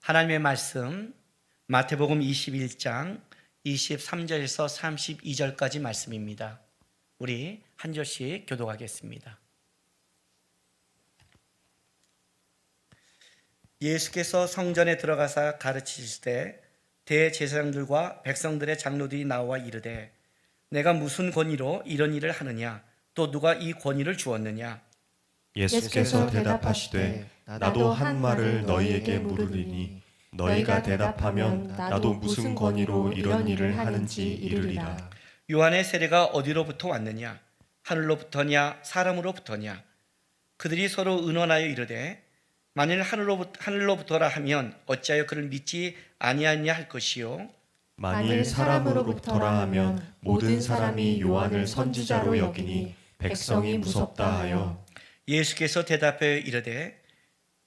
하나님의 말씀 마태복음 21장 23절에서 32절까지 말씀입니다. 우리 한 절씩 교독하겠습니다. 예수께서 성전에 들어가사 가르치실 때 대제사장들과 백성들의 장로들이 나와 이르되 내가 무슨 권위로 이런 일을 하느냐 또 누가 이 권위를 주었느냐. 예수께서 대답하시되 나도 한 말을 너희에게 물으리니 너희가 대답하면 나도 무슨 권위로 이런 일을 하는지 이르리라. 요한의 세례가 어디로부터 왔느냐 하늘로부터냐 사람으로부터냐. 그들이 서로 의논하여 이르되 만일 하늘로부터라 하면 어찌하여 그를 믿지 아니하냐 할 것이요 만일 사람으로부터라 하면 모든 사람이 요한을 선지자로 여기니 백성이 무섭다 하여. 예수께서 대답하여 이르되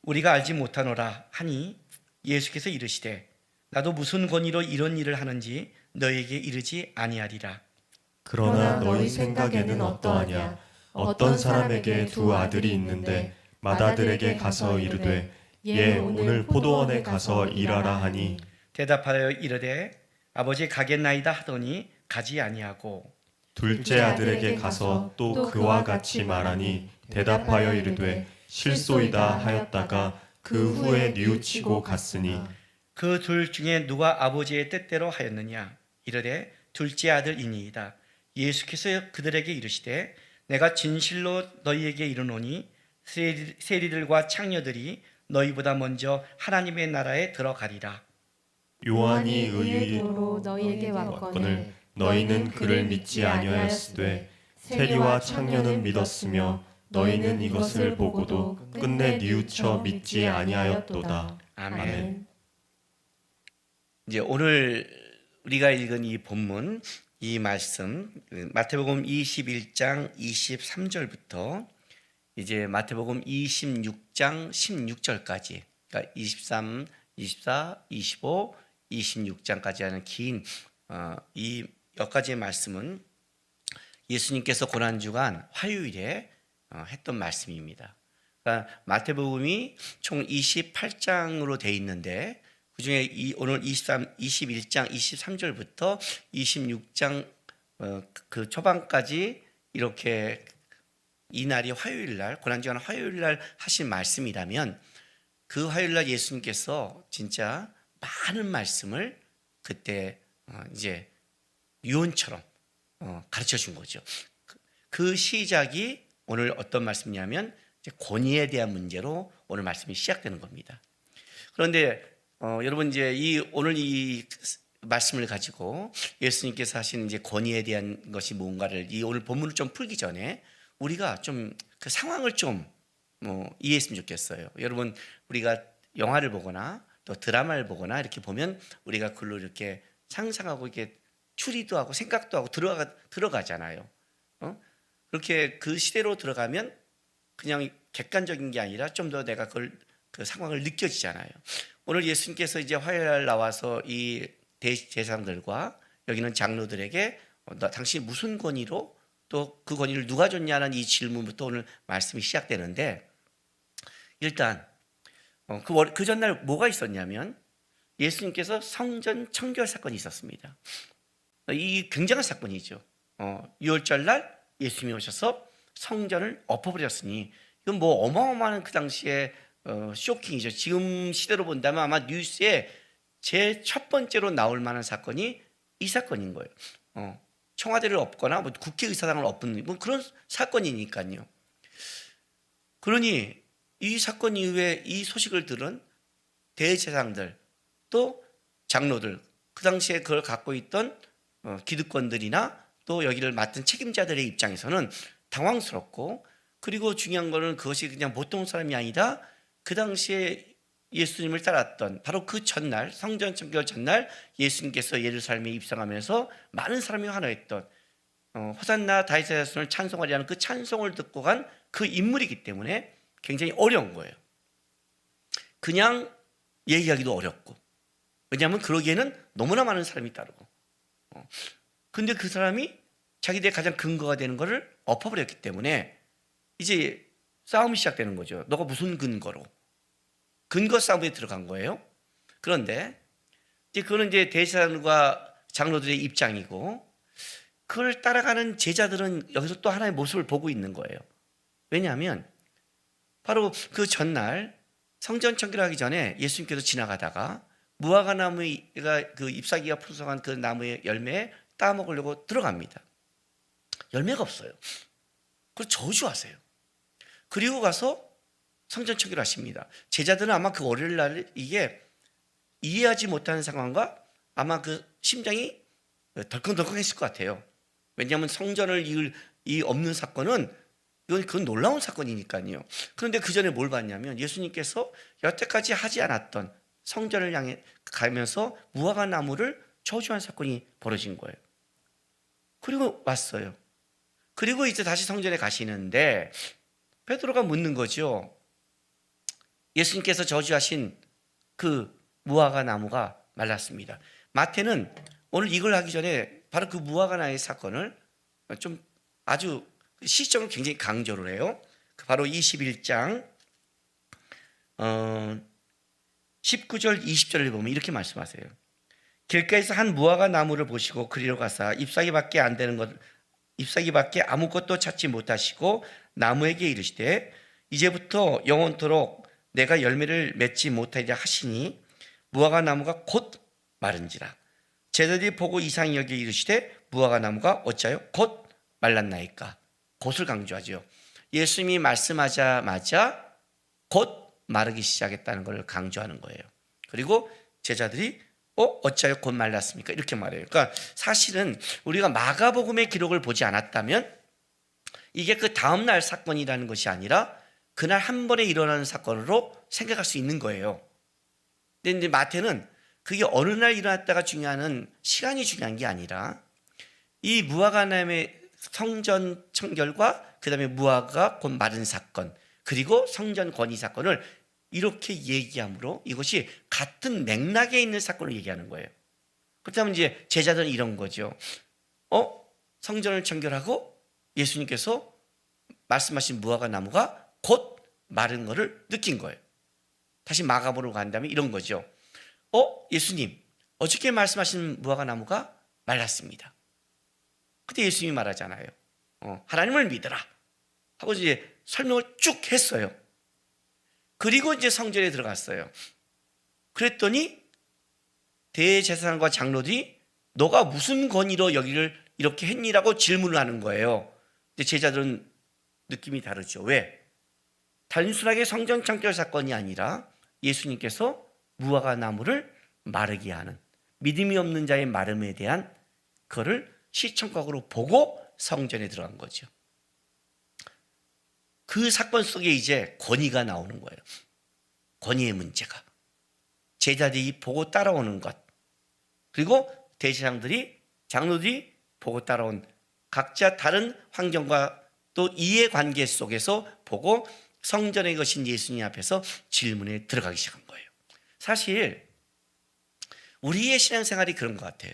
우리가 알지 못하노라 하니 예수께서 이르시되 나도 무슨 권위로 이런 일을 하는지 너희에게 이르지 아니하리라. 그러나 너희 생각에는 어떠하냐? 어떤 사람에게 두 아들이 있는데 맏아들에게 가서 이르되 오늘 포도원에 가서 일하라 하니 대답하여 이르되 아버지 가겠나이다 하더니 가지 아니하고 둘째 아들에게 가서 또 그와 같이 말하니 대답하여 이르되 실소이다 하였다가 그 후에 뉘우치고 갔으니. 그 둘 중에 누가 아버지의 뜻대로 하였느냐 이르되 둘째 아들이니이다. 예수께서 그들에게 이르시되 내가 진실로 너희에게 이르노니 세리들과 창녀들이 너희보다 먼저 하나님의 나라에 들어가리라. 요한이 의의 도로 너희에게 왔거늘 너희는 그를 믿지 아니하였으되 세리와 창녀는 믿었으며 너희는 이것을 보고도 끝내 뉘우쳐 믿지 아니하였도다. 아멘. 이제 오늘 우리가 읽은 이 본문, 이 말씀 마태복음 21장 23절부터 이제 마태복음 26장 16절까지, 그러니까 23, 24, 25, 26장까지 하는 긴 이 몇 가지의 말씀은 예수님께서 고난주간 화요일에 했던 말씀입니다. 그러니까 마태복음이 총 28장으로 되어 있는데 그중에 오늘 21장 23절부터 26장 그 초반까지 이렇게 이 날이 화요일 날, 고난주간 화요일 날 하신 말씀이라면 그 화요일 날 예수님께서 진짜 많은 말씀을 그때 이제 유언처럼 가르쳐 준 거죠. 그 시작이 오늘 어떤 말씀이냐면 이제 권위에 대한 문제로 오늘 말씀이 시작되는 겁니다. 그런데 여러분 이제 오늘 이 말씀을 가지고 예수님께서 하신 이제 권위에 대한 것이 뭔가를 이 오늘 본문을 좀 풀기 전에 우리가 좀 그 상황을 좀 이해했으면 좋겠어요. 여러분 우리가 영화를 보거나 또 드라마를 보거나 이렇게 보면 우리가 글로 이렇게 상상하고 이렇게 추리도 하고 생각도 하고 들어가잖아요. 그렇게 그 시대로 들어가면 그냥 객관적인 게 아니라 좀 더 내가 그 상황을 느껴지잖아요. 오늘 예수님께서 이제 화요일 날 나와서 이 대제사장들과 여기는 장로들에게 당신이 무슨 권위로 또 그 권위를 누가 줬냐는 이 질문부터 오늘 말씀이 시작되는데 일단 그 전날 뭐가 있었냐면 예수님께서 성전 청결 사건이 있었습니다. 이 굉장한 사건이죠. 6월절 날 예수님이 오셔서 성전을 엎어버렸으니 이건 뭐 어마어마한 그 당시에 쇼킹이죠. 지금 시대로 본다면 아마 뉴스에 제 첫 번째로 나올 만한 사건이 이 사건인 거예요. 청와대를 엎거나 뭐 국회의사당을 엎는 뭐 그런 사건이니까요. 그러니 이 사건 이후에 이 소식을 들은 대제사장들 또 장로들 그 당시에 그걸 갖고 있던 기득권들이나 또 여기를 맡은 책임자들의 입장에서는 당황스럽고 그리고 중요한 거는 그것이 그냥 보통 사람이 아니다. 그 당시에 예수님을 따랐던 바로 그 전날 성전 청결 전날 예수님께서 예루살렘에 입성하면서 많은 사람이 환호했던 호산나 다윗의 자손을 찬송하리라는 그 찬송을 듣고 간 그 인물이기 때문에 굉장히 어려운 거예요. 그냥 얘기하기도 어렵고 왜냐하면 그러기에는 너무나 많은 사람이 따르고 근데 그 사람이 자기들의 가장 근거가 되는 것을 엎어버렸기 때문에 이제 싸움이 시작되는 거죠. 너가 무슨 근거로? 근거 싸움에 들어간 거예요. 그런데 이제 그거는 이제 대제사장과 장로들의 입장이고, 그걸 따라가는 제자들은 여기서 또 하나의 모습을 보고 있는 거예요. 왜냐하면 바로 그 전날 성전 청결하기 전에 예수님께서 지나가다가 무화과 나무가 그 잎사귀가 풍성한 그 나무의 열매에 따먹으려고 들어갑니다. 열매가 없어요. 그래서 저주하세요. 그리고 가서 성전 청결하십니다. 제자들은 아마 그 월요일 날 이게 이해하지 못하는 상황과 아마 그 심장이 덜컹덜컹했을 것 같아요. 왜냐하면 성전을 이을 이 없는 사건은 그건 놀라운 사건이니까요. 그런데 그 전에 뭘 봤냐면 예수님께서 여태까지 하지 않았던 성전을 향해 가면서 무화과 나무를 저주한 사건이 벌어진 거예요. 그리고 왔어요. 그리고 이제 다시 성전에 가시는데 베드로가 묻는 거죠. 예수님께서 저주하신 그 무화과 나무가 말랐습니다. 마태는 오늘 이걸 하기 전에 바로 그 무화과 나무의 사건을 좀 아주 시점을 굉장히 강조를 해요. 바로 21장 19절 20절을 보면 이렇게 말씀하세요. 길가에서 한 무화과 나무를 보시고 그리로 가사 잎사귀밖에 안 되는 것, 잎사귀밖에 아무것도 찾지 못하시고 나무에게 이르시되 이제부터 영원토록 내가 열매를 맺지 못하리라 하시니 무화과 나무가 곧 마른지라. 제자들이 보고 이상히 여기 이르시되 무화과 나무가 어찌하여 곧 말랐나이까. 곧을 강조하죠. 예수님이 말씀하자마자 곧 마르기 시작했다는 것을 강조하는 거예요. 그리고 제자들이 어찌하여 곧 말랐습니까? 이렇게 말해요. 그러니까 사실은 우리가 마가복음의 기록을 보지 않았다면 이게 그 다음날 사건이라는 것이 아니라 그날 한 번에 일어나는 사건으로 생각할 수 있는 거예요. 근데 이제 마태는 그게 어느 날 일어났다가 중요한 시간이 중요한 게 아니라 이 무화과 나무의 성전 청결과 그 다음에 무화과가 곧 마른 사건 그리고 성전 건의 사건을 이렇게 얘기함으로 이것이 같은 맥락에 있는 사건을 얘기하는 거예요. 그렇다면 이제 제자들은 이런 거죠. 성전을 청결하고 예수님께서 말씀하신 무화과 나무가 곧 마른 거를 느낀 거예요. 다시 마가복음으로 간다면 이런 거죠. 예수님, 어저께 말씀하신 무화과 나무가 말랐습니다. 그때 예수님이 말하잖아요. 하나님을 믿어라 하고 이제 설명을 쭉 했어요. 그리고 이제 성전에 들어갔어요. 그랬더니 대제사장과 장로들이 너가 무슨 권위로 여기를 이렇게 했니라고 질문을 하는 거예요. 근데 제자들은 느낌이 다르죠. 왜? 단순하게 성전 청결 사건이 아니라 예수님께서 무화과 나무를 마르게 하는 믿음이 없는 자의 마름에 대한 그거를 시청각으로 보고 성전에 들어간 거죠. 그 사건 속에 이제 권위가 나오는 거예요. 권위의 문제가. 제자들이 보고 따라오는 것. 그리고 대제사장들이 장로들이 보고 따라온 각자 다른 환경과 또 이해관계 속에서 보고 성전에 거신 예수님 앞에서 질문에 들어가기 시작한 거예요. 사실 우리의 신앙생활이 그런 것 같아요.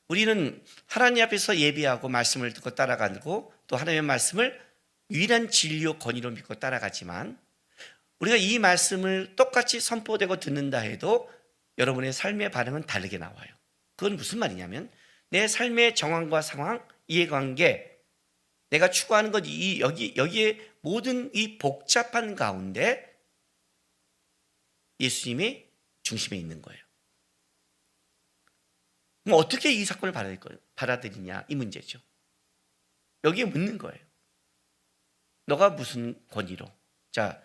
우리는 하나님 앞에서 예배하고 말씀을 듣고 따라가고 또 하나님의 말씀을 유일한 진리요 권위로 믿고 따라가지만 우리가 이 말씀을 똑같이 선포되고 듣는다 해도 여러분의 삶의 반응은 다르게 나와요. 그건 무슨 말이냐면 내 삶의 정황과 상황, 이해관계, 내가 추구하는 것 여기에 모든 이 복잡한 가운데 예수님이 중심에 있는 거예요. 그럼 어떻게 이 사건을 받아들이냐 이 문제죠. 여기에 묻는 거예요. 너가 무슨 권위로? 자,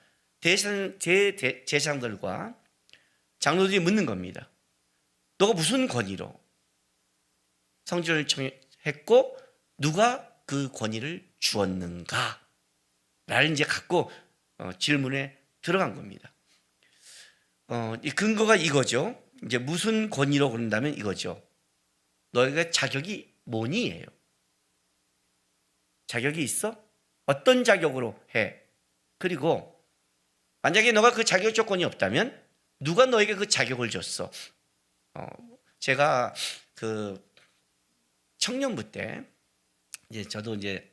제사장들과 장로들이 묻는 겁니다. 너가 무슨 권위로 성전을 청했고 누가 그 권위를 주었는가? 라는 이제 갖고 질문에 들어간 겁니다. 이 근거가 이거죠. 이제 무슨 권위로 그런다면 이거죠. 너희가 자격이 뭐니예요. 자격이 있어? 어떤 자격으로 해? 그리고 만약에 너가 그 자격 조건이 없다면 누가 너에게 그 자격을 줬어? 제가 그 청년부 때 이제 저도 이제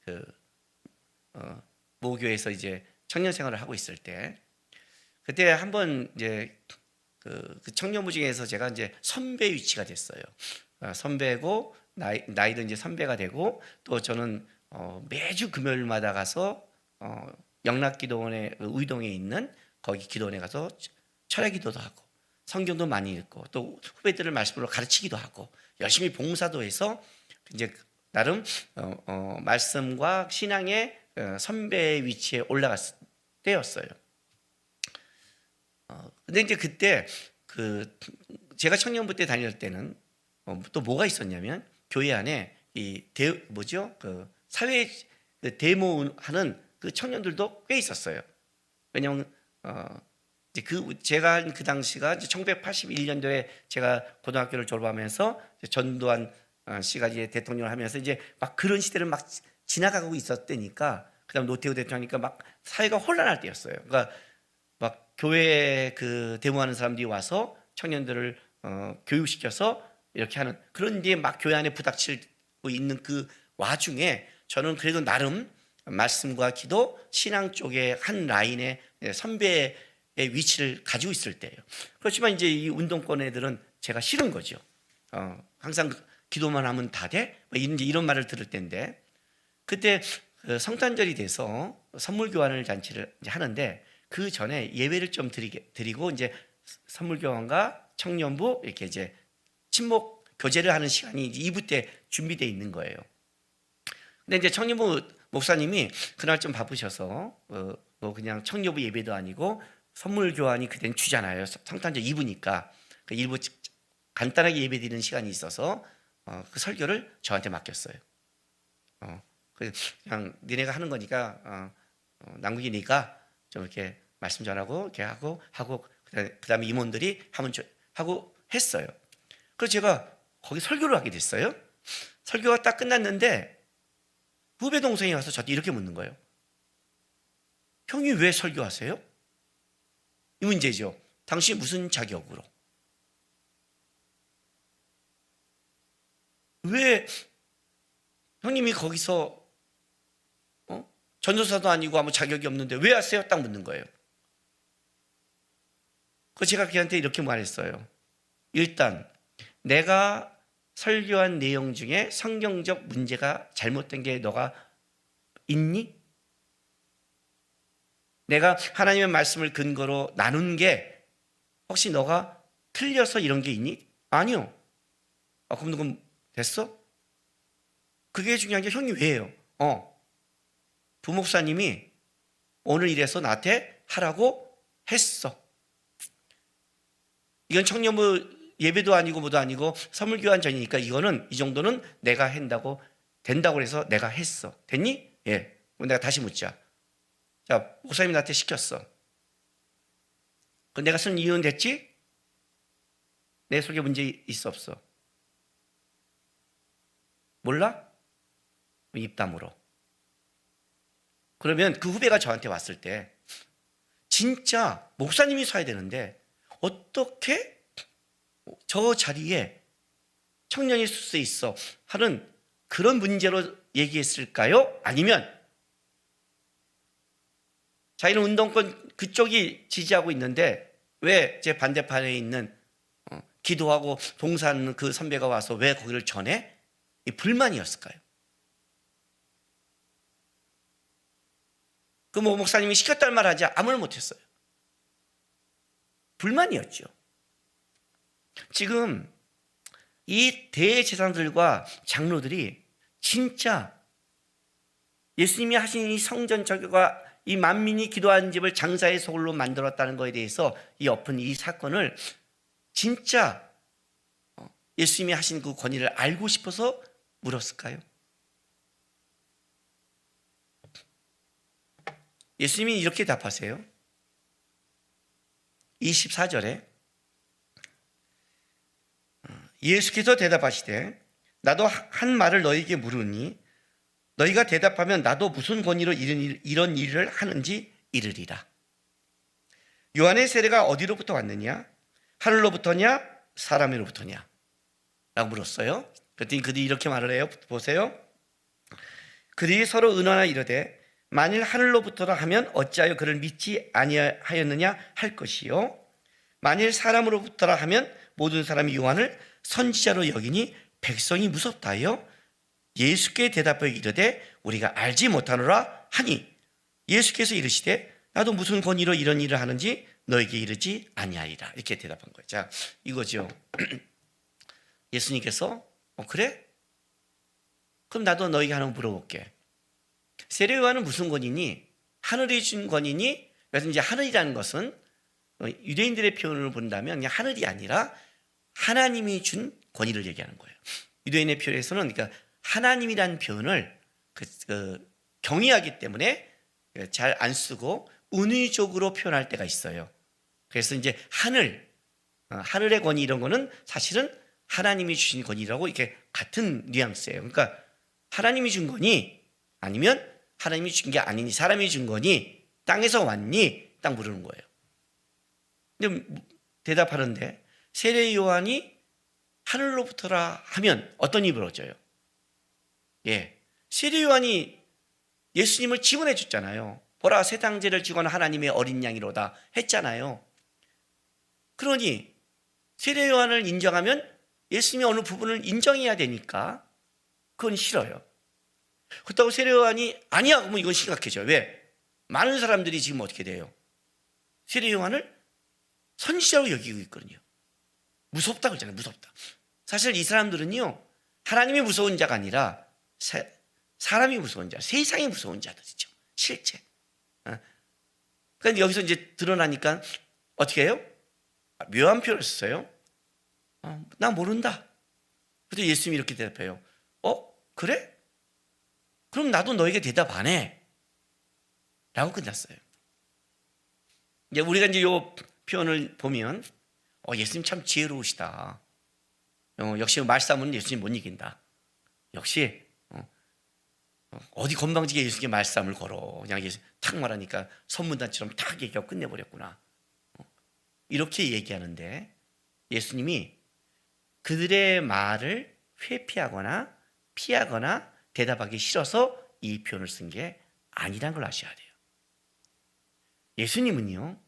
그 모교에서 이제 청년 생활을 하고 있을 때 그때 한번 이제 그 청년부 중에서 제가 이제 선배 위치가 됐어요. 선배고 나이도 이제 선배가 되고 또 저는 매주 금요일마다 가서 영락기도원의 의동에 있는 거기 기도원에 가서 철야기도도 하고 성경도 많이 읽고 또 후배들을 말씀으로 가르치기도 하고 열심히 봉사도 해서 이제 나름 말씀과 신앙의 선배 위치에 올라갔을 때였어요. 근데 이제 그때 제가 청년부 때 다닐 때는 또 뭐가 있었냐면 교회 안에 사회 데모하는 그 청년들도 꽤 있었어요. 왜냐하면 이제 제가 한 그 당시가 1981년도에 제가 고등학교를 졸업하면서 전두환 씨가 이제 대통령을 하면서 이제 막 그런 시대를 막 지나가고 있었다니까, 그다음 노태우 대통령이니까 막 사회가 혼란할 때였어요. 그러니까 막 교회에 데모하는 사람들이 와서 청년들을 교육시켜서 이렇게 하는 그런 뒤에 막 교회 안에 부닥치고 있는 그 와중에 저는 그래도 나름 말씀과 기도, 신앙 쪽에 한 라인의 선배의 위치를 가지고 있을 때예요. 그렇지만 이제 이 운동권 애들은 제가 싫은 거죠. 항상 기도만 하면 다 돼? 이제 이런 말을 들을 때인데, 그때 성탄절이 돼서 선물 교환을 잔치를 이제 하는데 그 전에 예배를 좀 드리고 이제 선물 교환과 청년부 이렇게 이제 친목 교제를 하는 시간이 이제 2부 때 준비되어 있는 거예요. 근데 이제 청년부 목사님이 그날 좀 바쁘셔서 뭐 그냥 청년부 예배도 아니고 선물 교환이 그땐 주잖아요. 성탄절 2부니까 그 일부 간단하게 예배 드리는 시간이 있어서 그 설교를 저한테 맡겼어요. 그냥 니네가 하는 거니까 남국이니까 좀 이렇게 말씀 전하고 이렇게 하고 그다음에 임원들이 하고 했어요. 그래서 제가 거기 설교를 하게 됐어요. 설교가 딱 끝났는데 후배 동생이 와서 저한테 이렇게 묻는 거예요. 형이 왜 설교하세요? 이 문제죠. 당신 무슨 자격으로? 왜 형님이 거기서 전도사도 아니고 아무 자격이 없는데 왜 하세요? 딱 묻는 거예요. 그 제가 걔한테 이렇게 말했어요. 일단 내가 설교한 내용 중에 성경적 문제가 잘못된 게 너가 있니? 내가 하나님의 말씀을 근거로 나눈 게 혹시 너가 틀려서 이런 게 있니? 아니요. 그럼 됐어? 그게 중요한 게 형이 왜요? 부목사님이 오늘 이래서 나한테 하라고 했어. 이건 청년부 예배도 아니고 뭐도 아니고 선물 교환 전이니까 이거는 이 정도는 내가 된다고 해서 내가 했어. 됐니? 예. 그럼 내가 다시 묻자. 자, 목사님이 나한테 시켰어. 그럼 내가 쓴 이유는 됐지? 내 속에 문제 있어 없어? 몰라? 입담으로. 그러면 그 후배가 저한테 왔을 때 진짜 목사님이 서야 되는데 어떻게 저 자리에 청년이 쓸 수 있어 하는 그런 문제로 얘기했을까요? 아니면 자기는 운동권 그쪽이 지지하고 있는데 왜 제 반대편에 있는 기도하고 봉사하는 그 선배가 와서 왜 거기를 전해? 이 불만이었을까요? 그 목사님이 시켰다는 말 하지 아무 말 못했어요. 불만이었죠. 지금 이 대제사장들과 장로들이 진짜 예수님이 하신 이 성전 절교가 이 만민이 기도하는 집을 장사의 소굴로 만들었다는 것에 대해서 이 엎은 이 사건을 진짜 예수님이 하신 그 권위를 알고 싶어서 물었을까요? 예수님이 이렇게 답하세요. 24절에 예수께서 대답하시되 나도 한 말을 너희에게 물으니 너희가 대답하면 나도 무슨 권위로 이런 일을 하는지 이르리라. 요한의 세례가 어디로부터 왔느냐? 하늘로부터냐? 사람으로부터냐? 라고 물었어요. 그랬더니 그들이 이렇게 말을 해요. 보세요. 그들이 서로 의논하여 이르되 만일 하늘로부터라 하면 어찌하여 그를 믿지 아니하였느냐 할 것이요 만일 사람으로부터라 하면 모든 사람이 요한을 선지자로 여기니 백성이 무섭다 하여 예수께 대답하여 이르되 우리가 알지 못하노라 하니 예수께서 이르시되 나도 무슨 권위로 이런 일을 하는지 너에게 이르지 아니하리라. 이렇게 대답한 거예요. 자, 이거죠. 예수님께서 그래? 그럼 나도 너에게 하나 물어볼게. 세례 요한은 무슨 권위니? 하늘이 준 권위니? 그래서 이제 하늘이라는 것은 유대인들의 표현을 본다면 그냥 하늘이 아니라 하나님이 준 권위를 얘기하는 거예요. 유대인의 표현에서는 그러니까 하나님이라는 표현을 경외하기 때문에 잘 안 쓰고 은유적으로 표현할 때가 있어요. 그래서 이제 하늘의 권위 이런 거는 사실은 하나님이 주신 권위라고 이렇게 같은 뉘앙스예요. 그러니까 하나님이 준 거니 아니면 하나님이 준 게 아니니 사람이 준 거니 땅에서 왔니 딱 물으는 거예요. 근데 대답하는데 세례 요한이 하늘로부터라 하면 어떤 입을 얻어요? 세례 요한이 예수님을 지원해 줬잖아요. 보라 세상죄를 지고는 하나님의 어린 양이로다 했잖아요. 그러니 세례 요한을 인정하면 예수님의 어느 부분을 인정해야 되니까 그건 싫어요. 그렇다고 세례 요한이 아니야 그러면 이건 심각해져요. 왜? 많은 사람들이 지금 어떻게 돼요? 세례 요한을 선지자로 여기고 있거든요. 무섭다 그러잖아요. 무섭다. 사실 이 사람들은요 하나님이 무서운 자가 아니라 사람이 무서운 자, 세상이 무서운 자들이죠. 실제. 그러니까 여기서 이제 드러나니까 어떻게 해요? 묘한 표현을 썼어요. 나 모른다. 그래서 예수님이 이렇게 대답해요. 그래? 그럼 나도 너에게 대답 안 해. 라고 끝났어요. 이제 우리가 이제 이 표현을 보면 예수님 참 지혜로우시다. 역시 말싸움은 예수님 못 이긴다. 역시 어디 건방지게 예수님께 말싸움을 걸어. 그냥 예수 탁 말하니까 선문단처럼 탁 얘기하고 끝내버렸구나. 이렇게 얘기하는데 예수님이 그들의 말을 회피하거나 피하거나 대답하기 싫어서 이 표현을 쓴 게 아니란 걸 아셔야 돼요. 예수님은요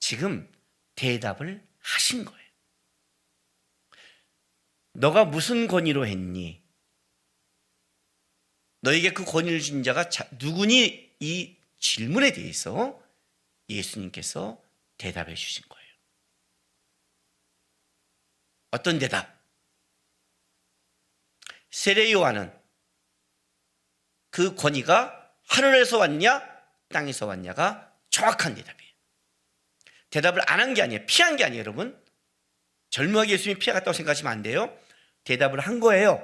지금 대답을 하신 거예요. 너가 무슨 권위로 했니? 너에게 그 권위를 준 자가 누구니? 이 질문에 대해서 예수님께서 대답해 주신 거예요. 어떤 대답? 세례 요한은 그 권위가 하늘에서 왔냐 땅에서 왔냐가 정확한 대답이에요. 대답을 안 한 게 아니에요. 피한 게 아니에요. 여러분 절묘하게 예수님이 피해갔다고 생각하시면 안 돼요. 대답을 한 거예요.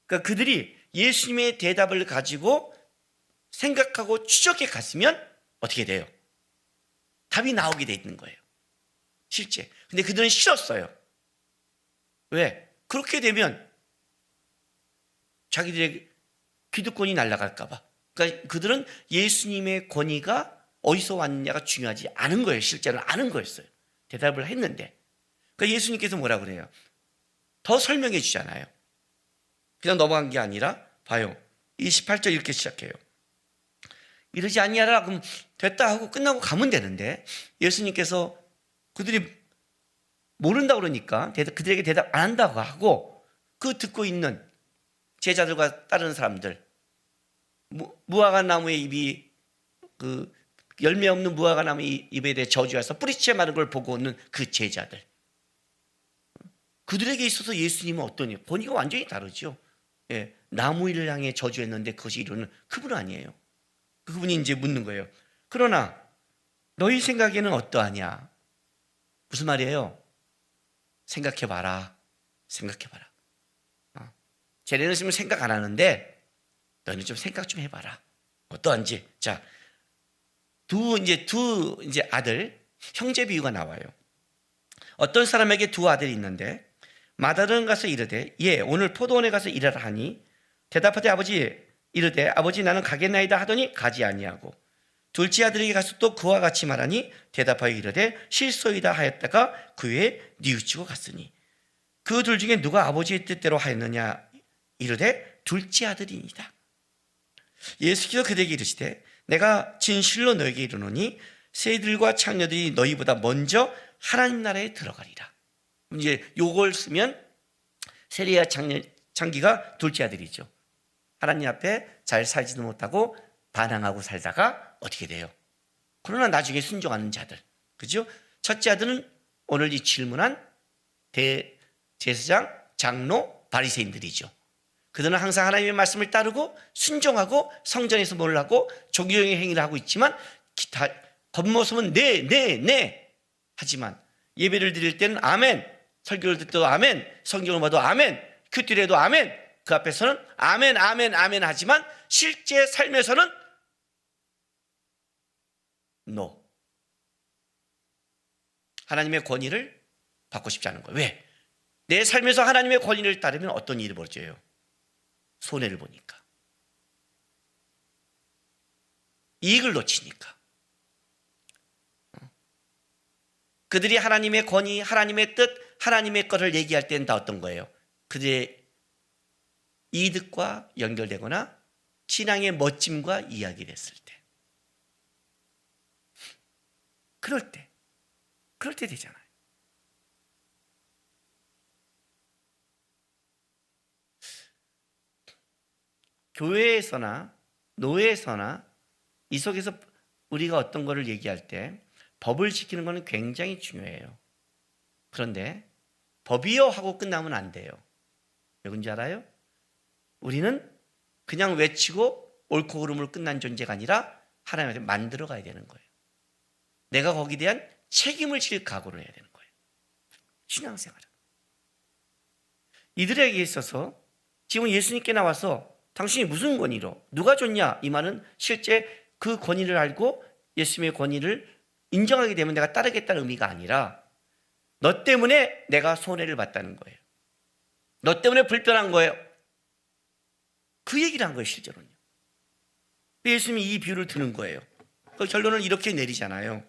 그러니까 그들이 예수님의 대답을 가지고 생각하고 추적해 갔으면 어떻게 돼요? 답이 나오게 돼 있는 거예요. 실제. 근데 그들은 싫었어요. 왜? 그렇게 되면 자기들의 기득권이 날아갈까 봐. 그러니까 그들은 예수님의 권위가 어디서 왔느냐가 중요하지 않은 거예요. 실제로는 아는 거였어요. 대답을 했는데. 그러니까 예수님께서 뭐라 그래요? 더 설명해 주잖아요. 그냥 넘어간 게 아니라 봐요. 28절 이렇게 시작해요. 이러지 아니하라 그럼 됐다 하고 끝나고 가면 되는데 예수님께서 그들이 모른다 그러니까 그들에게 대답 안 한다고 하고 그 듣고 있는 제자들과 다른 사람들 무화과 나무의 잎이 그 열매 없는 무화과 나무 잎에 대해 저주해서 뿌리채 마른 걸 보고 오는 그 제자들 그들에게 있어서 예수님은 어떠냐? 권위가 완전히 다르죠. 나무 일을 향해 저주했는데 그것이 이루는 그분 아니에요. 그분이 이제 묻는 거예요. 그러나 너희 생각에는 어떠하냐? 무슨 말이에요? 생각해봐라. 생각해봐라. 쟤네는 지금 생각 안 하는데 너희는 좀 생각 좀 해봐라. 어떠한지. 자, 두 아들 형제 비유가 나와요. 어떤 사람에게 두 아들이 있는데 맏아들은 가서 이르되 오늘 포도원에 가서 일하라 하니 대답하되 아버지 이르되 아버지 나는 가겠나이다 하더니 가지 아니하고 둘째 아들에게 가서 또 그와 같이 말하니 대답하여 이르되 실소이다 하였다가 그 후에 뉘우치고 갔으니 그 둘 중에 누가 아버지의 뜻대로 하였느냐 이르되 둘째 아들이니이다. 예수께서 그들에게 이르시되 내가 진실로 너에게 이르노니 새들과 창녀들이 너희보다 먼저 하나님 나라에 들어가리라. 이제 요걸 쓰면 세리와 창기가 둘째 아들이죠. 하나님 앞에 잘 살지도 못하고 반항하고 살다가 어떻게 돼요? 그러나 나중에 순종하는 자들, 그죠? 첫째 아들은 오늘 이 질문한 대제사장, 장로, 바리새인들이죠. 그들은 항상 하나님의 말씀을 따르고 순종하고 성전에서 뭘 하고 종교적인 행위를 하고 있지만 겉모습은 네 하지만 예배를 드릴 때는 아멘, 설교를 듣도 아멘, 성경을 봐도 아멘, 큐티에도 아멘, 그 앞에서는 아멘 하지만 실제 삶에서는 노. 하나님의 권위를 받고 싶지 않은 거예요. 왜? 내 삶에서 하나님의 권위를 따르면 어떤 일이 벌어져요? 손해를 보니까, 이익을 놓치니까. 그들이 하나님의 권위, 하나님의 뜻, 하나님의 것을 얘기할 때는 다 어떤 거예요? 그들의 이득과 연결되거나 신앙의 멋짐과 이야기를 했을 때, 그럴 때 되잖아요. 교회에서나 노예에서나 이 속에서 우리가 어떤 거를 얘기할 때 법을 지키는 것은 굉장히 중요해요. 그런데 법이요 하고 끝나면 안 돼요. 왜 그런지 알아요? 우리는 그냥 외치고 옳고 그름으로 끝난 존재가 아니라 하나님한테 만들어 가야 되는 거예요. 내가 거기에 대한 책임을 질 각오를 해야 되는 거예요. 신앙생활은. 이들에게 있어서 지금 예수님께 나와서 당신이 무슨 권위로 누가 줬냐, 이 말은 실제 그 권위를 알고 예수님의 권위를 인정하게 되면 내가 따르겠다는 의미가 아니라 너 때문에 내가 손해를 봤다는 거예요. 너 때문에 불편한 거예요. 그 얘기를 한 거예요. 실제로는요. 예수님이 이 비유를 드는 거예요. 그 결론을 이렇게 내리잖아요.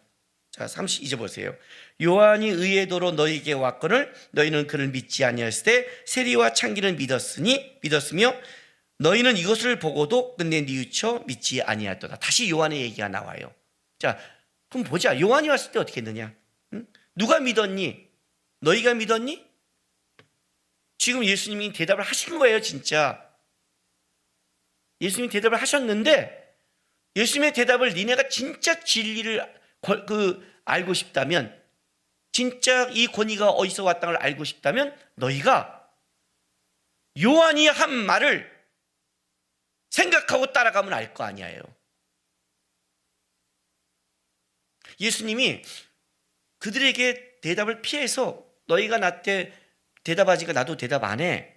자, 32절 보세요. 요한이 의의 도로 너희에게 왔거늘 너희는 그를 믿지 아니하였을 때 세리와 창기는 믿었으며 너희는 이것을 보고도 끝내 뉘우쳐 믿지 아니하였도다. 다시 요한의 얘기가 나와요. 자, 그럼 보자. 요한이 왔을 때 어떻게 했느냐? 응? 누가 믿었니? 너희가 믿었니? 지금 예수님이 대답을 하신 거예요. 진짜 예수님이 대답을 하셨는데, 예수님의 대답을 니네가 진짜 진리를 알고 싶다면, 진짜 이 권위가 어디서 왔다는 걸 알고 싶다면 너희가 요한이 한 말을 생각하고 따라가면 알 거 아니에요. 예수님이 그들에게 대답을 피해서 너희가 나한테 대답하지가 나도 대답 안 해.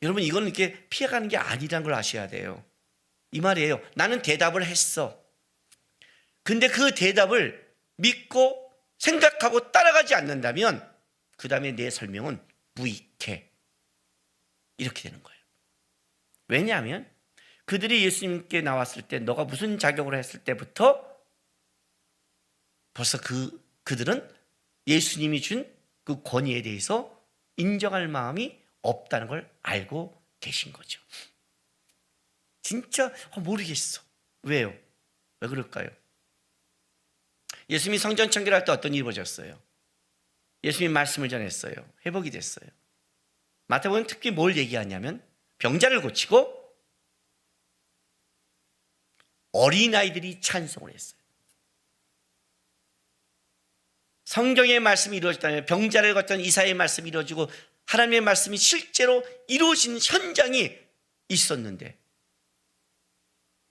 여러분, 이거는 이렇게 피해가는 게 아니라는 걸 아셔야 돼요. 이 말이에요. 나는 대답을 했어. 근데 그 대답을 믿고 생각하고 따라가지 않는다면 그 다음에 내 설명은 무익해. 이렇게 되는 거예요. 왜냐하면 그들이 예수님께 나왔을 때 너가 무슨 자격으로 했을 때부터 벌써 그들은 예수님이 준 그 권위에 대해서 인정할 마음이 없다는 걸 알고 계신 거죠. 진짜 모르겠어. 왜요? 왜 그럴까요? 예수님이 성전 청결 할 때 어떤 일이 벌어졌어요? 예수님이 말씀을 전했어요. 회복이 됐어요. 마태복음은 특히 뭘 얘기하냐면 병자를 고치고 어린아이들이 찬송을 했어요. 성경의 말씀이 이루어졌다면, 병자를 고쳤던 이사야의 말씀이 이루어지고 하나님의 말씀이 실제로 이루어진 현장이 있었는데,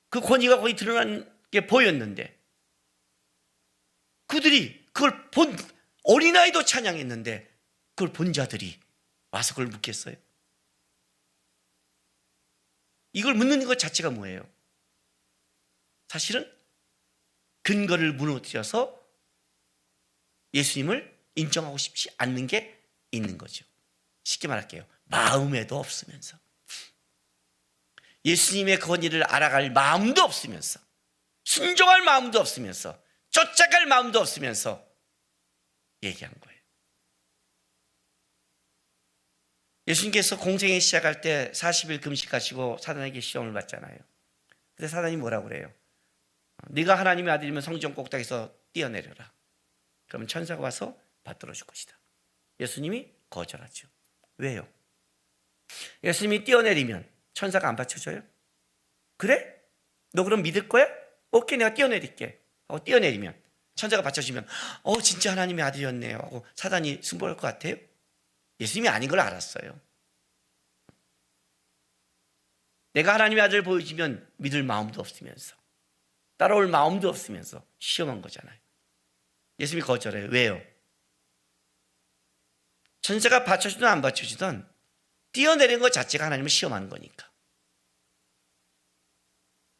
그 권위가 거의 드러난 게 보였는데, 그들이 그걸 본 어린아이도 찬양했는데 그걸 본 자들이 와서 그걸 묻겠어요? 이걸 묻는 것 자체가 뭐예요? 사실은 근거를 무너뜨려서 예수님을 인정하고 싶지 않는 게 있는 거죠. 쉽게 말할게요. 마음에도 없으면서, 예수님의 권위를 알아갈 마음도 없으면서, 순종할 마음도 없으면서, 쫓아갈 마음도 없으면서 얘기한 거예요. 예수님께서 공생애 시작할 때 40일 금식하시고 사단에게 시험을 받잖아요. 근데 사단이 뭐라고 그래요? 네가 하나님의 아들이면 성전 꼭대기에서 뛰어내려라. 그러면 천사가 와서 받들어 줄 것이다. 예수님이 거절하죠. 왜요? 예수님이 뛰어내리면 천사가 안 받쳐줘요? 그래? 너 그럼 믿을 거야? 오케이, 내가 뛰어내릴게 하고 뛰어내리면 천사가 받쳐주면 진짜 하나님의 아들이었네요 하고 사단이 승복할 것 같아요? 예수님이 아닌 걸 알았어요. 내가 하나님의 아들을 보여주면 믿을 마음도 없으면서 따라올 마음도 없으면서 시험한 거잖아요. 예수님이 거절해요. 왜요? 천사가 받쳐주든 안 받쳐주든 뛰어내린 것 자체가 하나님을 시험하는 거니까.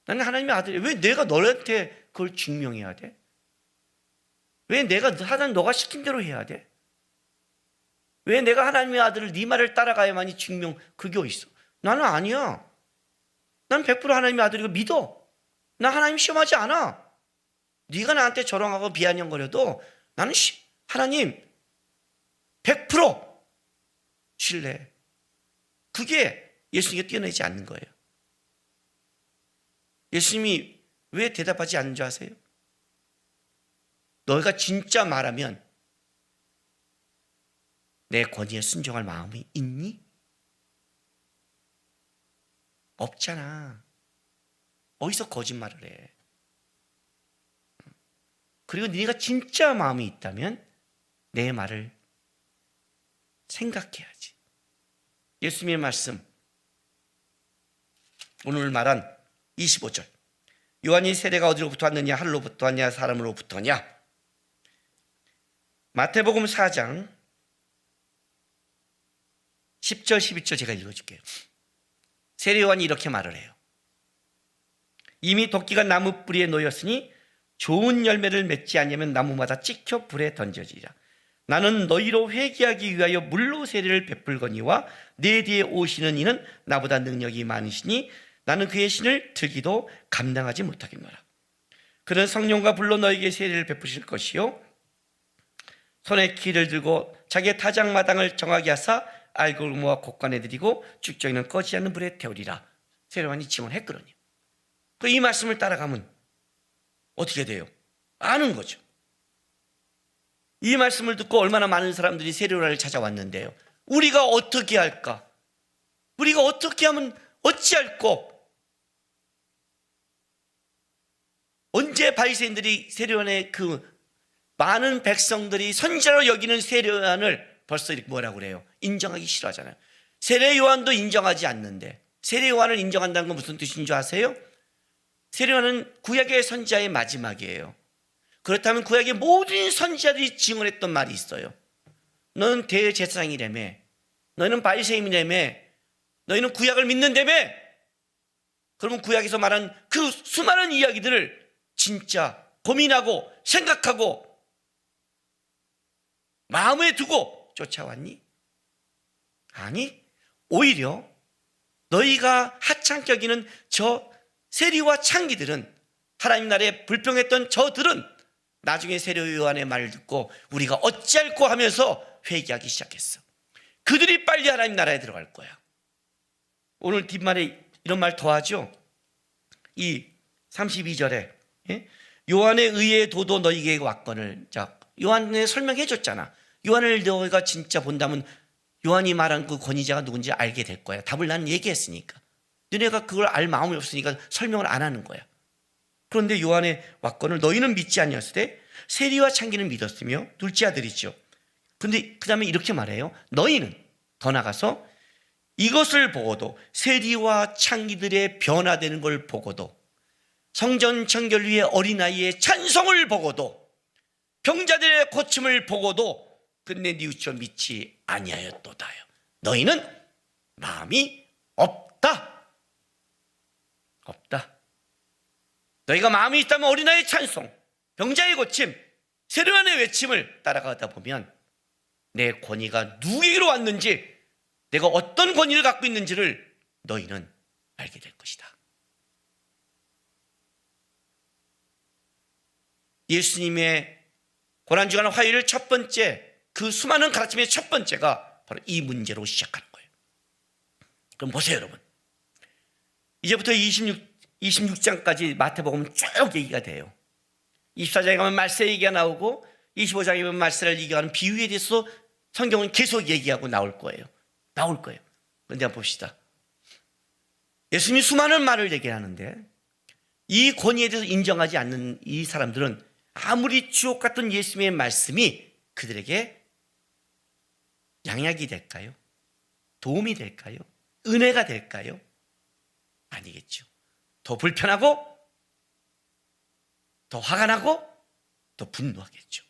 나는 하나님의 아들이야. 왜 내가 너한테 그걸 증명해야 돼? 왜 내가 하나님 너가 시킨 대로 해야 돼? 왜 내가 하나님의 아들을 네 말을 따라가야만이 증명 그게 어딨어? 나는 아니야. 난 100% 하나님의 아들이고 믿어. 나 하나님 시험하지 않아. 네가 나한테 조롱하고 비아냥거려도 나는 하나님 100% 신뢰해. 그게 예수님께 뛰어내지 않는 거예요. 예수님이 왜 대답하지 않는 줄 아세요? 너희가 진짜 말하면 내 권위에 순종할 마음이 있니? 없잖아. 어디서 거짓말을 해? 그리고 네가 진짜 마음이 있다면 내 말을 생각해야지. 예수님의 말씀 오늘 말한 25절 요한이 세례가 어디로부터 왔느냐? 하늘로부터 왔냐? 사람으로부터 왔냐? 마태복음 4장 10절 11절 제가 읽어줄게요. 세례 요한이 이렇게 말을 해요. 이미 도끼가 나무 뿌리에 놓였으니 좋은 열매를 맺지 않으면 나무마다 찍혀 불에 던져지리라. 나는 너희로 회개하기 위하여 물로 세례를 베풀거니와 내 뒤에 오시는 이는 나보다 능력이 많으시니 나는 그의 신을 들기도 감당하지 못하겠노라. 그는 성령과 불로 너에게 세례를 베푸실 것이요 손에 키를 들고 자기의 타작마당을 정하게 하사 알곡을 모아 곡간에 들이고 쭉정이는 꺼지지 않는 불에 태우리라. 세례 요한이 증언했거든요. 이 말씀을 따라가면 어떻게 돼요? 아는 거죠. 이 말씀을 듣고 얼마나 많은 사람들이 세례 요한을 찾아왔는데요. 우리가 어떻게 할까? 우리가 어떻게 하면 어찌할꼬? 언제 바리새인들이 세례 요한의 그 많은 백성들이 선지자로 여기는 세례 요한을 벌써 이렇게 뭐라고 그래요? 인정하기 싫어하잖아요. 세례 요한도 인정하지 않는데 세례 요한을 인정한다는 건 무슨 뜻인 줄 아세요? 세례 요한은 구약의 선지자의 마지막이에요. 그렇다면 구약의 모든 선지자들이 증언했던 말이 있어요. 너는 대제사장이라며, 너희는 바리새인이라며, 너희는 구약을 믿는다며. 그러면 구약에서 말한 그 수많은 이야기들을 진짜 고민하고 생각하고 마음에 두고 쫓아왔니? 아니, 오히려 너희가 하찮게 여기는 저 세리와 창기들은, 하나님 나라에 불평했던 저들은 나중에 세례 요한의 말을 듣고 우리가 어찌할꼬 하면서 회개하기 시작했어. 그들이 빨리 하나님 나라에 들어갈 거야. 오늘 뒷말에 이런 말 더하죠. 이 32절에 요한의 의의 도도 너희에게 왔거늘. 자, 요한에 설명해 줬잖아. 요한을 너희가 진짜 본다면 요한이 말한 그 권위자가 누군지 알게 될 거야. 답을 나는 얘기했으니까. 너네가 그걸 알 마음이 없으니까 설명을 안 하는 거야. 그런데 요한의 왔건을 너희는 믿지 아니었으되 세리와 창기는 믿었으며 둘째 아들이죠. 그런데 그 다음에 이렇게 말해요. 너희는 더 나가서 이것을 보고도, 세리와 창기들의 변화되는 걸 보고도, 성전 청결 위에 어린아이의 찬송을 보고도, 병자들의 고침을 보고도 끝내 뉘우쳐 믿지 아니하였도다요. 너희는 마음이 없다. 없다. 너희가 마음이 있다면 어린아이의 찬송, 병자의 고침, 세례 요한의 외침을 따라가다 보면 내 권위가 누구에게로 왔는지, 내가 어떤 권위를 갖고 있는지를 너희는 알게 될 것이다. 예수님의 고난주간 화요일 첫 번째, 그 수많은 가르침의 첫 번째가 바로 이 문제로 시작하는 거예요. 그럼 보세요, 여러분. 이제부터 26장까지 마태복음 쭉 얘기가 돼요. 24장에 가면 말세 얘기가 나오고 25장에 가면 말세를 얘기하는 비유에 대해서 성경은 계속 얘기하고 나올 거예요. 그런데 한번 봅시다. 예수님이 수많은 말을 얘기하는데 이 권위에 대해서 인정하지 않는 이 사람들은 아무리 주옥 같은 예수님의 말씀이 그들에게 양약이 될까요? 도움이 될까요? 은혜가 될까요? 아니겠죠. 더 불편하고 더 화가 나고 더 분노하겠죠.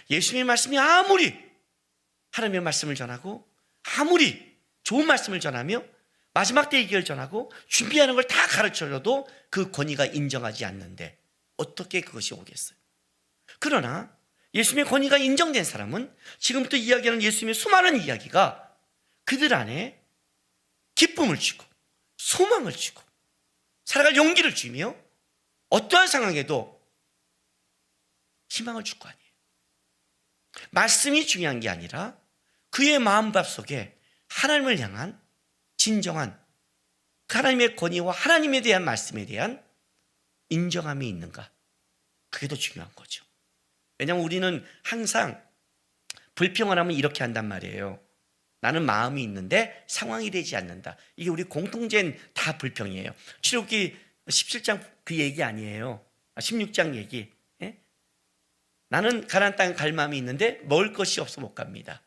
예수님의 말씀이 아무리 하나님의 말씀을 전하고 아무리 좋은 말씀을 전하며 마지막 때 얘기를 전하고 준비하는 걸 다 가르쳐줘도 그 권위가 인정하지 않는데 어떻게 그것이 오겠어요? 그러나 예수님의 권위가 인정된 사람은 지금부터 이야기하는 예수님의 수많은 이야기가 그들 안에 기쁨을 주고 소망을 주고 살아갈 용기를 주며 어떠한 상황에도 희망을 줄 거 아니에요. 말씀이 중요한 게 아니라 그의 마음밥 속에 하나님을 향한 진정한 그 하나님의 권위와 하나님에 대한 말씀에 대한 인정함이 있는가? 그게 더 중요한 거죠. 왜냐하면 우리는 항상 불평을 하면 이렇게 한단 말이에요. 나는 마음이 있는데 상황이 되지 않는다. 이게 우리 공통된 다 불평이에요. 출애굽기 17장 그 얘기 아니에요. 16장 얘기. 예? 나는 가나안 땅에 갈 마음이 있는데 먹을 것이 없어 못 갑니다.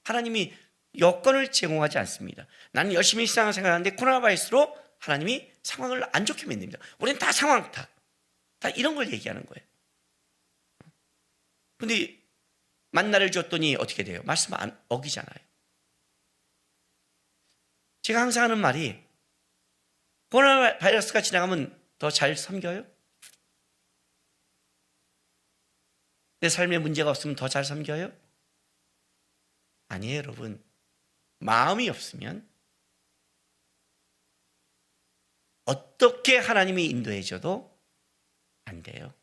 하나님이 여건을 제공하지 않습니다. 나는 열심히 신앙생활 하는데 코로나 바이러스로 하나님이 상황을 안 좋게 만듭니다. 우리는 다 상황 탓. 다 이런 걸 얘기하는 거예요. 근데 만나를 줬더니 어떻게 돼요? 말씀 안 어기잖아요. 제가 항상 하는 말이 코로나 바이러스가 지나가면 더 잘 섬겨요? 내 삶에 문제가 없으면 더 잘 섬겨요? 아니에요, 여러분. 마음이 없으면 어떻게 하나님이 인도해 줘도 안 돼요.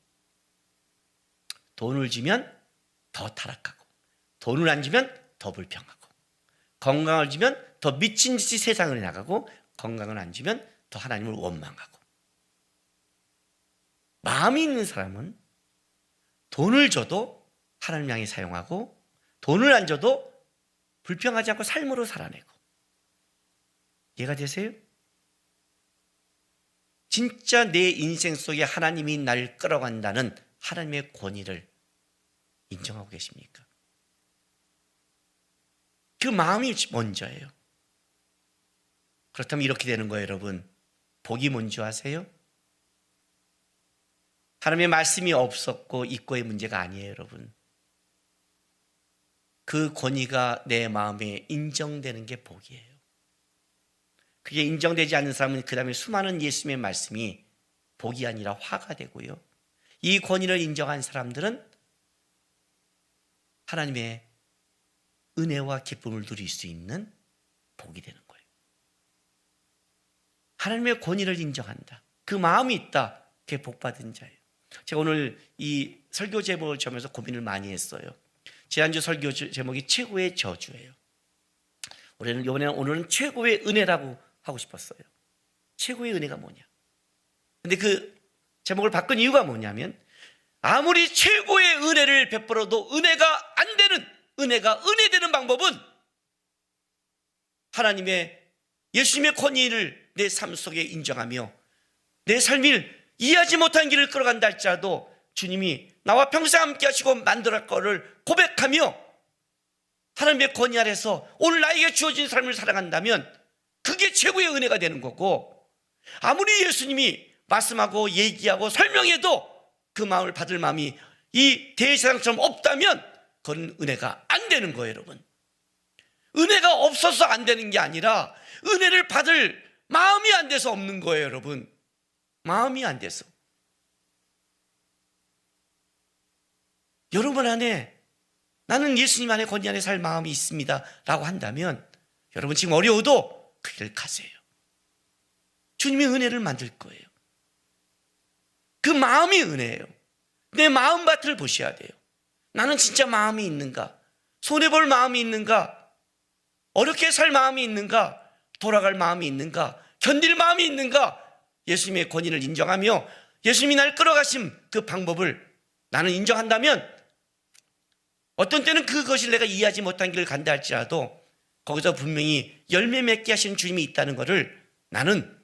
돈을 주면 더 타락하고 돈을 안 주면 더 불평하고 건강을 주면 더 미친 듯이 세상을 나가고 건강을 안 주면 더 하나님을 원망하고 마음이 있는 사람은 돈을 줘도 하나님 향해 사용하고 돈을 안 줘도 불평하지 않고 삶으로 살아내고 이해가 되세요? 진짜 내 인생 속에 하나님이 나를 끌어간다는 하나님의 권위를 인정하고 계십니까? 그 마음이 먼저예요. 그렇다면 이렇게 되는 거예요, 여러분. 복이 뭔지 아세요? 하나님의 말씀이 없었고 있고의 문제가 아니에요, 여러분. 그 권위가 내 마음에 인정되는 게 복이에요. 그게 인정되지 않는 사람은 그 다음에 수많은 예수님의 말씀이 복이 아니라 화가 되고요. 이 권위를 인정한 사람들은 하나님의 은혜와 기쁨을 누릴 수 있는 복이 되는 거예요. 하나님의 권위를 인정한다. 그 마음이 있다. 그게 복받은 자예요. 제가 오늘 이 설교 제목을 정해서 고민을 많이 했어요. 지난주 설교 제목이 최고의 저주예요. 오늘은 최고의 은혜라고 하고 싶었어요. 최고의 은혜가 뭐냐? 근데 그 제목을 바꾼 이유가 뭐냐면 아무리 최고의 은혜를 베풀어도 은혜가 안 되는, 은혜가 은혜되는 방법은 하나님의 예수님의 권위를 내 삶 속에 인정하며 내 삶을 이해하지 못한 길을 끌어간다 할지라도 주님이 나와 평생 함께 하시고 만들어갈 거를 고백하며 하나님의 권위 아래서 오늘 나에게 주어진 삶을 살아간다면 그게 최고의 은혜가 되는 거고, 아무리 예수님이 말씀하고 얘기하고 설명해도 그 마음을 받을 마음이 이 대세상처럼 없다면 그건 은혜가 안 되는 거예요, 여러분. 은혜가 없어서 안 되는 게 아니라 은혜를 받을 마음이 안 돼서 없는 거예요, 여러분. 마음이 안 돼서. 여러분 안에 나는 예수님 안에 권위 안에 살 마음이 있습니다 라고 한다면 여러분 지금 어려워도 그 길을 가세요. 주님의 은혜를 만들 거예요. 그 마음이 은혜예요. 내 마음밭을 보셔야 돼요. 나는 진짜 마음이 있는가? 손해볼 마음이 있는가? 어렵게 살 마음이 있는가? 돌아갈 마음이 있는가? 견딜 마음이 있는가? 예수님의 권위를 인정하며 예수님이 날 끌어가신 그 방법을 나는 인정한다면, 어떤 때는 그것을 내가 이해하지 못한 길을 간다 할지라도 거기서 분명히 열매 맺게 하시는 주님이 있다는 것을 나는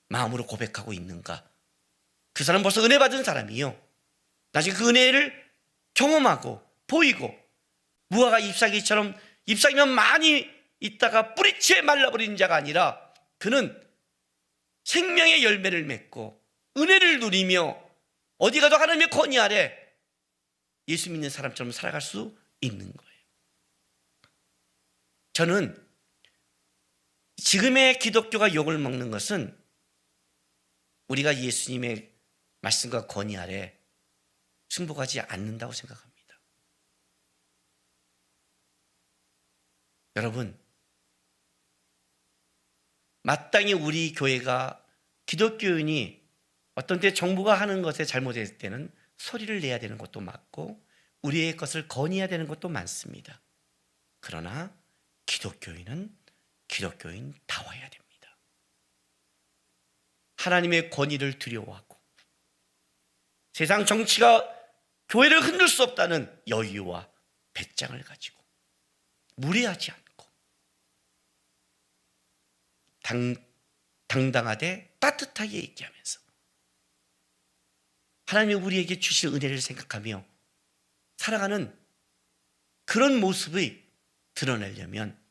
마음으로 고백하고 있는가? 그 사람 벌써 은혜 받은 사람이요, 나중에 그 은혜를 경험하고 보이고, 무화과 잎사귀처럼 잎사귀만 많이 있다가 뿌리채 말라버린 자가 아니라 그는 생명의 열매를 맺고 은혜를 누리며 어디 가도 하나님의 권위 아래 예수 믿는 사람처럼 살아갈 수 있는 거예요. 저는 지금의 기독교가 욕을 먹는 것은 우리가 예수님의 말씀과 권위 아래 승복하지 않는다고 생각합니다. 여러분, 마땅히 우리 교회가, 기독교인이 어떤 때 정부가 하는 것에 잘못했을 때는 소리를 내야 되는 것도 맞고 우리의 것을 건의해야 되는 것도 많습니다. 그러나 기독교인은 기독교인다워야 됩니다. 하나님의 권위를 두려워하고 세상 정치가 교회를 흔들 수 없다는 여유와 배짱을 가지고 무례하지 않고 당당하되 따뜻하게 얘기하면서 하나님이 우리에게 주실 은혜를 생각하며 살아가는 그런 모습을 드러내려면,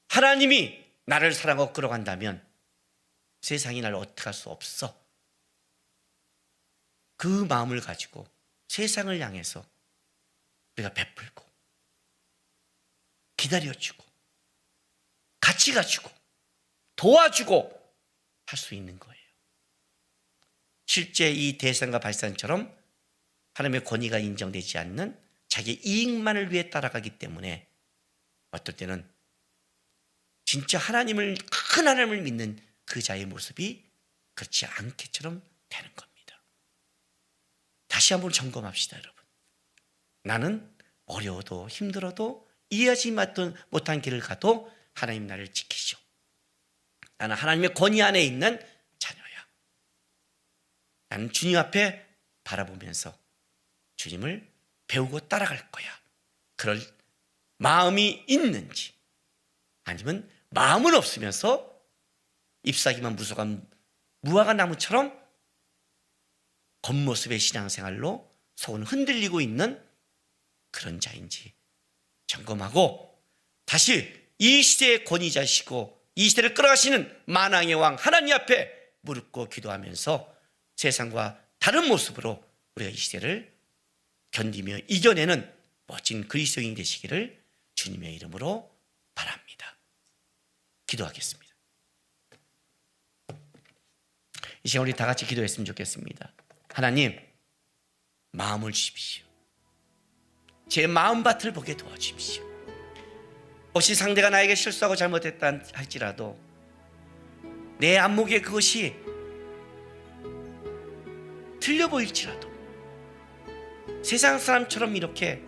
하나님이 나를 사랑하고 끌어간다면 세상이 나를 어떻게 할 수 없어. 그 마음을 가지고 세상을 향해서 우리가 베풀고 기다려주고 같이 가주고 도와주고 할 수 있는 거예요. 실제 이 대산과 발산처럼 하나님의 권위가 인정되지 않는 자기 이익만을 위해 따라가기 때문에 어떨 때는 진짜 하나님을, 큰 하나님을 믿는 그 자의 모습이 그렇지 않게처럼 되는 겁니다. 다시 한번 점검합시다, 여러분. 나는 어려워도 힘들어도 이해하지 못한 길을 가도 하나님 나를 지키시오. 나는 하나님의 권위 안에 있는 자녀야. 나는 주님 앞에 바라보면서 주님을 배우고 따라갈 거야. 그럴 마음이 있는지, 아니면 마음은 없으면서 잎사귀만 무성한 무화과 나무처럼 겉모습의 신앙생활로 속은 흔들리고 있는 그런 자인지 점검하고, 다시 이 시대의 권위자시고 이 시대를 끌어가시는 만왕의 왕 하나님 앞에 무릎 꿇고 기도하면서 세상과 다른 모습으로 우리가 이 시대를 견디며 이겨내는 멋진 그리스도인이 되시기를 주님의 이름으로 바랍니다. 기도하겠습니다. 이 시간 우리 다 같이 기도했으면 좋겠습니다. 하나님, 마음을 주십시오. 제 마음밭을 보게 도와주십시오. 혹시 상대가 나에게 실수하고 잘못했다 할지라도 내 안목에 그것이 틀려 보일지라도 세상 사람처럼 이렇게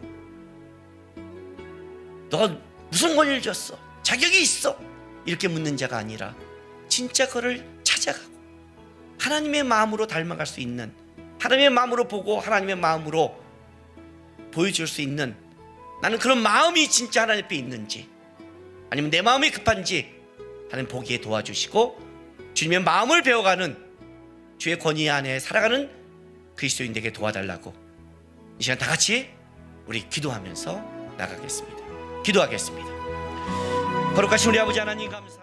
너 무슨 권위를 줬어? 자격이 있어? 이렇게 묻는 자가 아니라 진짜 그를 찾아가고 하나님의 마음으로 닮아갈 수 있는, 하나님의 마음으로 보고 하나님의 마음으로 보여줄 수 있는, 나는 그런 마음이 진짜 하나님 앞에 있는지 아니면 내 마음이 급한지 하나님 보기에 도와주시고 주님의 마음을 배워가는, 주의 권위 안에 살아가는 그리스도인 되게 도와달라고 이 시간 다 같이 우리 기도하면서 나가겠습니다. 기도하겠습니다. 거룩하신 우리 아버지 하나님, 감사합니다.